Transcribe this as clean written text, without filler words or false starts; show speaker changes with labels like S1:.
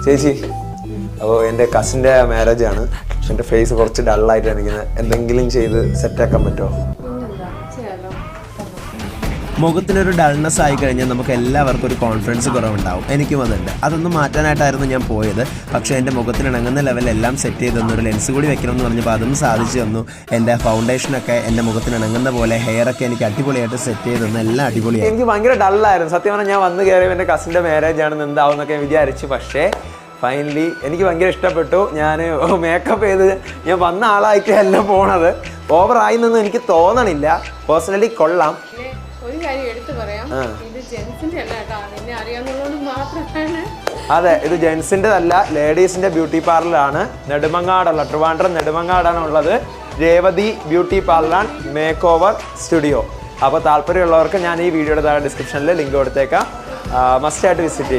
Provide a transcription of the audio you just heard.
S1: ചേച്ചി, അപ്പോൾ എൻ്റെ കസിൻ്റെ മാരേജ് ആണ്. എൻ്റെ ഫേസ് കുറച്ച് ഡള്ളായിട്ടാണ് ഇരിക്കുന്നത്. എന്തെങ്കിലും ചെയ്ത് സെറ്റാക്കാൻ പറ്റുമോ?
S2: മുഖത്തിനൊരു ഡൾനെസ് ആയി കഴിഞ്ഞാൽ നമുക്ക് എല്ലാവർക്കും ഒരു കോൺഫിഡൻസ് കുറവുണ്ടാവും. എനിക്കും അതുണ്ട്. അതൊന്നും മാറ്റാനായിട്ടായിരുന്നു ഞാൻ പോയത്. പക്ഷേ എൻ്റെ മുഖത്തിനിണങ്ങുന്ന ലെവലെല്ലാം സെറ്റ് ചെയ്ത് തന്നു. ഒരു ലെൻസ് കൂടി വെക്കണമെന്ന് പറഞ്ഞപ്പോൾ അതും സാധിച്ചു തന്നു. എൻ്റെ ഫൗണ്ടേഷനൊക്കെ എൻ്റെ മുഖത്തിനിണങ്ങുന്ന പോലെ, ഹെയറൊക്കെ എനിക്ക് അടിപൊളിയായിട്ട് സെറ്റ് ചെയ്ത് തന്നു. എല്ലാം അടിപൊളിയായി.
S1: എനിക്ക് ഭയങ്കര ഡള്ളായിരുന്നു സത്യം പറഞ്ഞാൽ. ഞാൻ വന്ന് കയറിയപ്പോൾ എൻ്റെ കസിൻ്റെ മാരേജ് ആണെന്ന് എന്താവും എന്നൊക്കെ വിചാരിച്ചു. പക്ഷേ ഫൈനലി എനിക്ക് ഭയങ്കര ഇഷ്ടപ്പെട്ടു. ഞാൻ മേക്കപ്പ് ചെയ്ത് ഞാൻ വന്ന ആളായിട്ട് എല്ലാം പോണത്. ഓവറായി എന്നൊന്നും എനിക്ക് തോന്നണില്ല. പേഴ്സണലി കൊള്ളാം.
S3: ഒരു കാര്യം എടുത്തു പറയാം, ഇത് ജെൻസിന്റെ അല്ല കേട്ടോ, നിന്നെ അറിയാവുന്നതുകൊണ്ട് മാത്രമാണ്.
S1: അതെ, ഇത് ജെൻസിൻ്റെതല്ല, ലേഡീസിൻ്റെ ബ്യൂട്ടി പാർലറാണ്. നെടുമങ്ങാടുള്ള, ട്രിവാൻഡ്രം നെടുമങ്ങാടാണ് ഉള്ളത്. Revathi beauty parlour make over studio. അപ്പോൾ താല്പര്യമുള്ളവർക്ക് ഞാൻ ഈ വീഡിയോയുടെ താഴെ ഡിസ്ക്രിപ്ഷനിൽ ലിങ്ക് കൊടുത്തേക്കാം. മസ്റ്റായിട്ട് വിസിറ്റ് ചെയ്യുക.